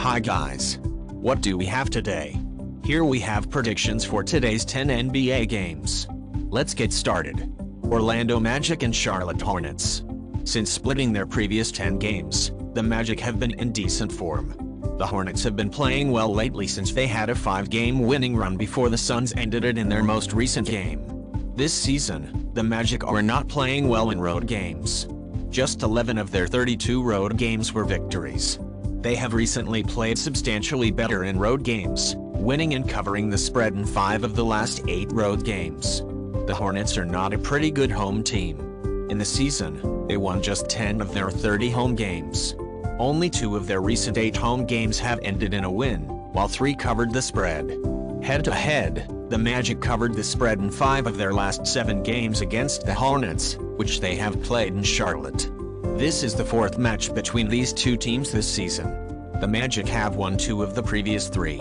Hi guys. What do we have today? Here we have predictions for today's 10 NBA games. Let's get started. Orlando Magic and Charlotte Hornets. Since splitting their previous 10 games, the Magic have been in decent form. The Hornets have been playing well lately since they had a 5-game winning run before the Suns ended it in their most recent game. This season, the Magic are not playing well in road games. Just 11 of their 32 road games were victories. They have recently played substantially better in road games, winning and covering the spread in 5 of the last 8 road games. The Hornets are not a pretty good home team. In the season, they won just 10 of their 30 home games. Only 2 of their recent 8 home games have ended in a win, while 3 covered the spread. Head-to-head, the Magic covered the spread in 5 of their last 7 games against the Hornets, which they have played in Charlotte. This is the 4th match between these two teams this season. The Magic have won 2 of the previous 3.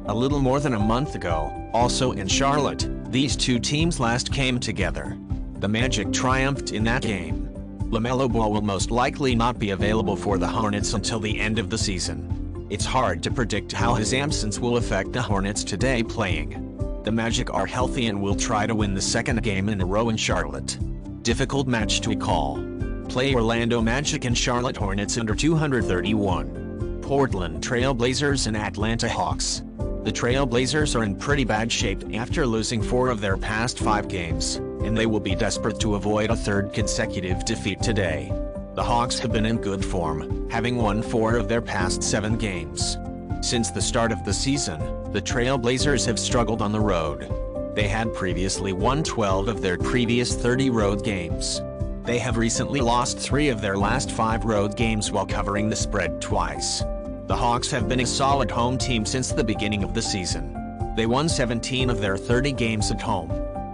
A little more than a month ago, also in Charlotte, these two teams last came together. The Magic triumphed in that game. LaMelo Ball will most likely not be available for the Hornets until the end of the season. It's hard to predict how his absence will affect the Hornets today playing. The Magic are healthy and will try to win the second game in a row in Charlotte. Difficult match to call. Play Orlando Magic and Charlotte Hornets under 231. Portland Trailblazers and Atlanta Hawks. The Trailblazers are in pretty bad shape after losing 4 of their past 5 games, and they will be desperate to avoid a 3rd consecutive defeat today. The Hawks have been in good form, having won 4 of their past 7 games. Since the start of the season, the Trailblazers have struggled on the road. They had previously won 12 of their previous 30 road games. They have recently lost 3 of their last 5 road games while covering the spread twice. The Hawks have been a solid home team since the beginning of the season. They won 17 of their 30 games at home.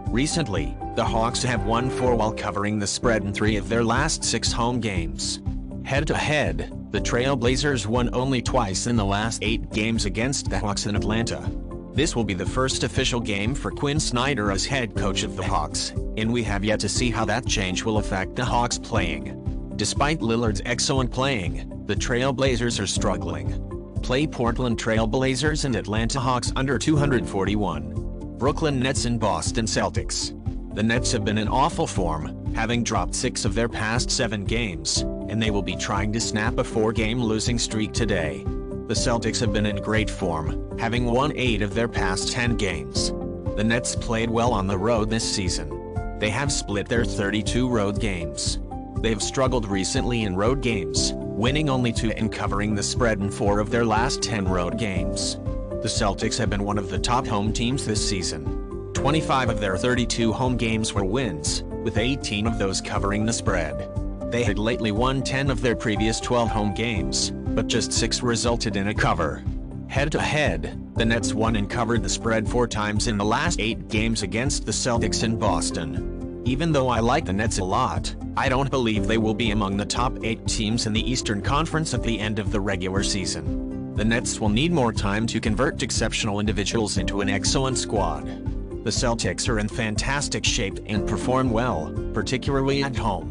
Recently, the Hawks have won 4 while covering the spread in 3 of their last 6 home games. Head-to-head, the Trailblazers won only twice in the last 8 games against the Hawks in Atlanta. This will be the first official game for Quinn Snyder as head coach of the Hawks, and we have yet to see how that change will affect the Hawks playing. Despite Lillard's excellent playing, the Trailblazers are struggling. Play Portland Trailblazers and Atlanta Hawks under 241. Brooklyn Nets and Boston Celtics. The Nets have been in awful form, having dropped 6 of their past 7 games, and they will be trying to snap a 4-game losing streak today. The Celtics have been in great form, having won 8 of their past 10 games. The Nets played well on the road this season. They have split their 32 road games. They've struggled recently in road games, winning only 2 and covering the spread in 4 of their last 10 road games. The Celtics have been one of the top home teams this season. 25 of their 32 home games were wins, with 18 of those covering the spread. They had lately won 10 of their previous 12 home games, but just 6 resulted in a cover. Head-to-head, the Nets won and covered the spread 4 times in the last 8 games against the Celtics in Boston. Even though I like the Nets a lot, I don't believe they will be among the top 8 teams in the Eastern Conference at the end of the regular season. The Nets will need more time to convert exceptional individuals into an excellent squad. The Celtics are in fantastic shape and perform well, particularly at home.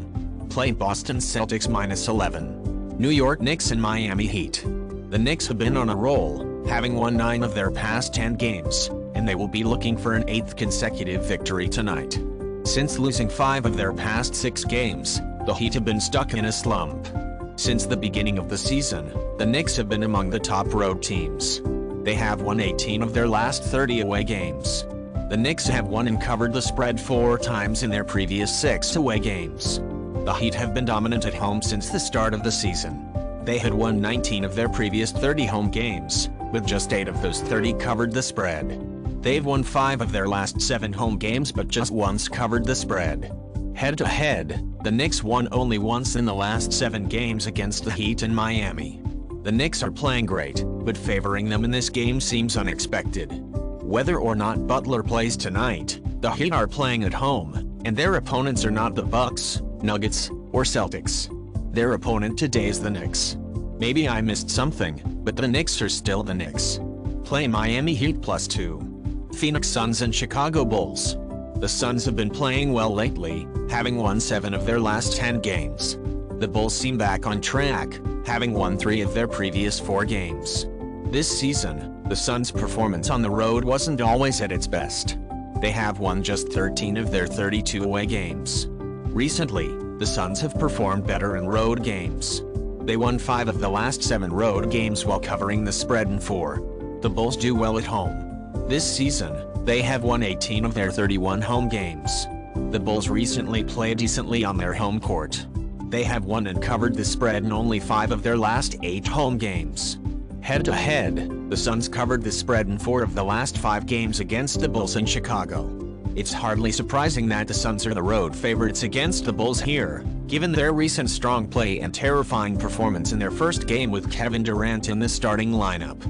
Play Boston Celtics -11. New York Knicks and Miami Heat. The Knicks have been on a roll, having won 9 of their past 10 games, and they will be looking for an 8th consecutive victory tonight. Since losing 5 of their past 6 games, the Heat have been stuck in a slump. Since the beginning of the season, the Knicks have been among the top road teams. They have won 18 of their last 30 away games. The Knicks have won and covered the spread 4 times in their previous 6 away games. The Heat have been dominant at home since the start of the season. They had won 19 of their previous 30 home games, with just 8 of those 30 covered the spread. They've won 5 of their last 7 home games but just once covered the spread. Head-to-head, the Knicks won only once in the last 7 games against the Heat and Miami. The Knicks are playing great, but favoring them in this game seems unexpected. Whether or not Butler plays tonight, the Heat are playing at home, and their opponents are not the Bucks, Nuggets, or Celtics. Their opponent today is the Knicks. Maybe I missed something, but the Knicks are still the Knicks. Play Miami Heat +2. Phoenix Suns and Chicago Bulls. The Suns have been playing well lately, having won 7 of their last 10 games. The Bulls seem back on track, having won 3 of their previous 4 games. This season, the Suns' performance on the road wasn't always at its best. They have won just 13 of their 32 away games. Recently, the Suns have performed better in road games. They won 5 of the last 7 road games while covering the spread in 4. The Bulls do well at home. This season, they have won 18 of their 31 home games. The Bulls recently played decently on their home court. They have won and covered the spread in only 5 of their last 8 home games. Head-to-head, the Suns covered the spread in 4 of the last 5 games against the Bulls in Chicago. It's hardly surprising that the Suns are the road favorites against the Bulls here, given their recent strong play and terrifying performance in their first game with Kevin Durant in the starting lineup.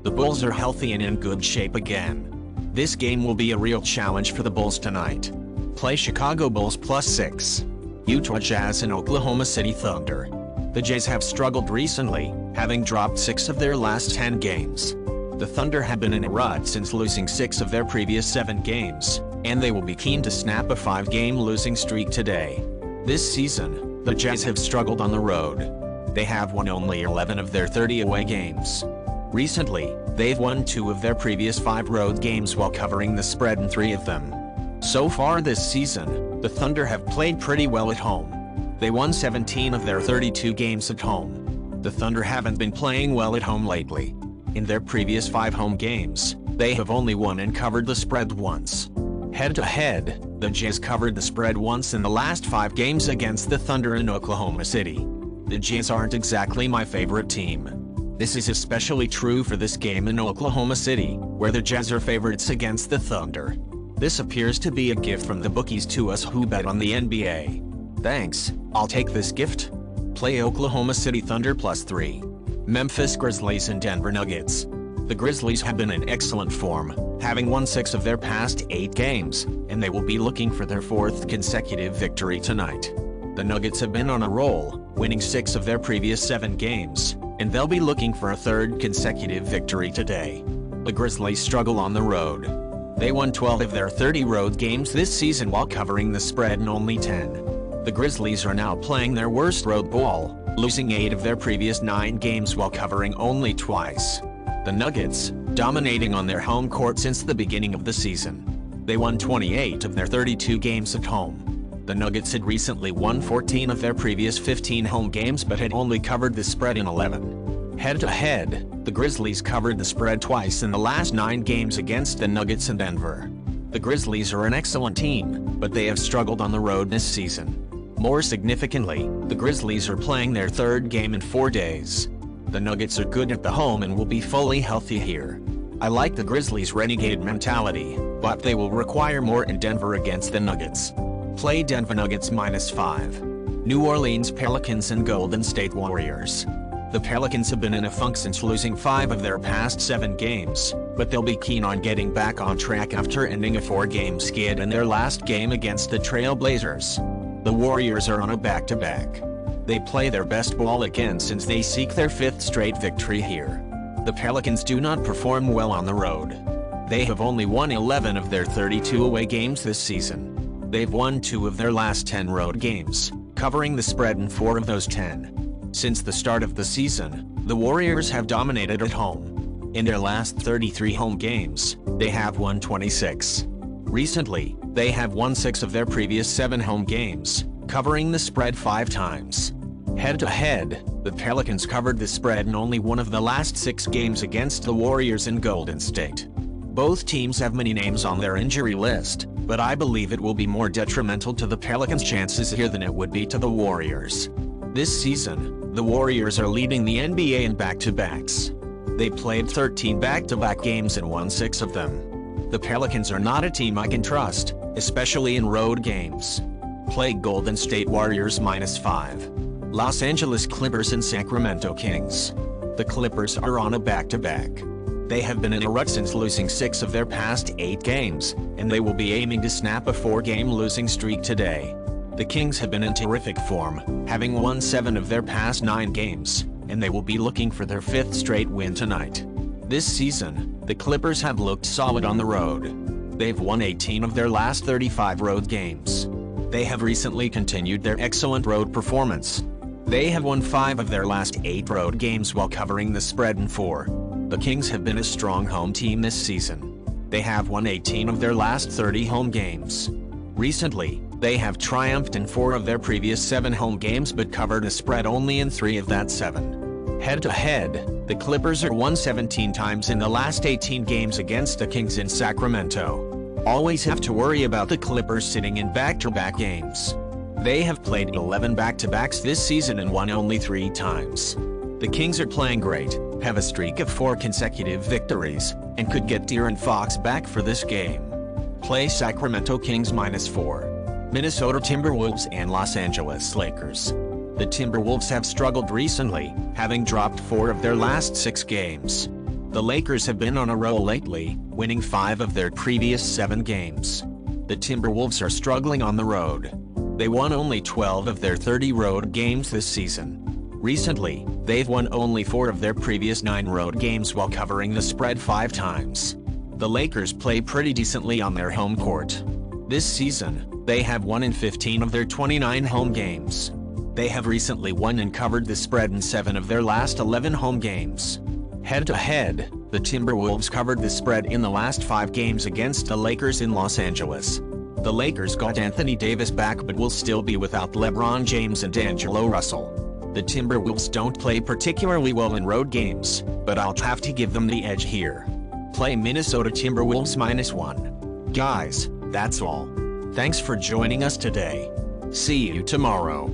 The Bulls are healthy and in good shape again. This game will be a real challenge for the Bulls tonight. Play Chicago Bulls +6. Utah Jazz and Oklahoma City Thunder. The Jazz have struggled recently, having dropped 6 of their last 10 games. The Thunder have been in a rut since losing 6 of their previous 7 games, and they will be keen to snap a 5-game losing streak today. This season, the Jazz have struggled on the road. They have won only 11 of their 30 away games. Recently, they've won 2 of their previous 5 road games while covering the spread in 3 of them. So far this season, the Thunder have played pretty well at home. They won 17 of their 32 games at home. The Thunder haven't been playing well at home lately. In their previous 5 home games, they have only won and covered the spread once. Head-to-head, the Jazz covered the spread once in the last 5 games against the Thunder in Oklahoma City. The Jazz aren't exactly my favorite team. This is especially true for this game in Oklahoma City, where the Jazz are favorites against the Thunder. This appears to be a gift from the bookies to us who bet on the NBA. Thanks, I'll take this gift. Play Oklahoma City Thunder +3. Memphis Grizzlies and Denver Nuggets. The Grizzlies have been in excellent form, having won 6 of their past 8 games, and they will be looking for their 4th consecutive victory tonight. The Nuggets have been on a roll, winning 6 of their previous 7 games, and they'll be looking for a 3rd consecutive victory today. The Grizzlies struggle on the road. They won 12 of their 30 road games this season while covering the spread in only 10. The Grizzlies are now playing their worst road ball, losing 8 of their previous 9 games while covering only twice. The Nuggets, dominating on their home court since the beginning of the season. They won 28 of their 32 games at home. The Nuggets had recently won 14 of their previous 15 home games but had only covered the spread in 11. Head-to-head, the Grizzlies covered the spread twice in the last 9 games against the Nuggets in Denver. The Grizzlies are an excellent team, but they have struggled on the road this season. More significantly, the Grizzlies are playing their 3rd game in 4 days. The Nuggets are good at the home and will be fully healthy here. I like the Grizzlies' renegade mentality, but they will require more in Denver against the Nuggets. Play Denver Nuggets -5. New Orleans Pelicans and Golden State Warriors. The Pelicans have been in a funk since losing 5 of their past 7 games, but they'll be keen on getting back on track after ending a 4-game skid in their last game against the Trailblazers. The Warriors are on a back-to-back. They play their best ball again since they seek their 5th straight victory here. The Pelicans do not perform well on the road. They have only won 11 of their 32 away games this season. They've won 2 of their last 10 road games, covering the spread in 4 of those 10. Since the start of the season, the Warriors have dominated at home. In their last 33 home games, they have won 26. Recently, they have won 6 of their previous 7 home games, covering the spread 5 times. Head-to-head, the Pelicans covered the spread in only 1 of the last 6 games against the Warriors in Golden State. Both teams have many names on their injury list, but I believe it will be more detrimental to the Pelicans' chances here than it would be to the Warriors. This season, the Warriors are leading the NBA in back-to-backs. They played 13 back-to-back games and won 6 of them. The Pelicans are not a team I can trust, especially in road games. Play Golden State Warriors -5. Los Angeles Clippers and Sacramento Kings. The Clippers are on a back-to-back. They have been in a rut since losing 6 of their past 8 games, and they will be aiming to snap a 4-game losing streak today. The Kings have been in terrific form, having won 7 of their past 9 games, and they will be looking for their 5th straight win tonight. This season, the Clippers have looked solid on the road. They've won 18 of their last 35 road games. They have recently continued their excellent road performance. They have won 5 of their last 8 road games while covering the spread in 4. The Kings have been a strong home team this season. They have won 18 of their last 30 home games. Recently, they have triumphed in 4 of their previous 7 home games but covered a spread only in 3 of that 7. Head-to-head, the Clippers are won 17 times in the last 18 games against the Kings in Sacramento. Always have to worry about the Clippers sitting in back-to-back games. They have played 11 back-to-backs this season and won only 3 times. The Kings are playing great, have a streak of 4 consecutive victories, and could get De'Aaron Fox back for this game. Play Sacramento Kings -4. Minnesota Timberwolves and Los Angeles Lakers. The Timberwolves have struggled recently, having dropped 4 of their last 6 games. The Lakers have been on a roll lately, winning 5 of their previous 7 games. The Timberwolves are struggling on the road. They won only 12 of their 30 road games this season. Recently, they've won only 4 of their previous 9 road games while covering the spread 5 times. The Lakers play pretty decently on their home court. This season, they have won in 15 of their 29 home games. They have recently won and covered the spread in 7 of their last 11 home games. Head-to-head, the Timberwolves covered the spread in the last 5 games against the Lakers in Los Angeles. The Lakers got Anthony Davis back but will still be without LeBron James and D'Angelo Russell. The Timberwolves don't play particularly well in road games, but I'll have to give them the edge here. Play Minnesota Timberwolves -1. Guys, that's all. Thanks for joining us today. See you tomorrow.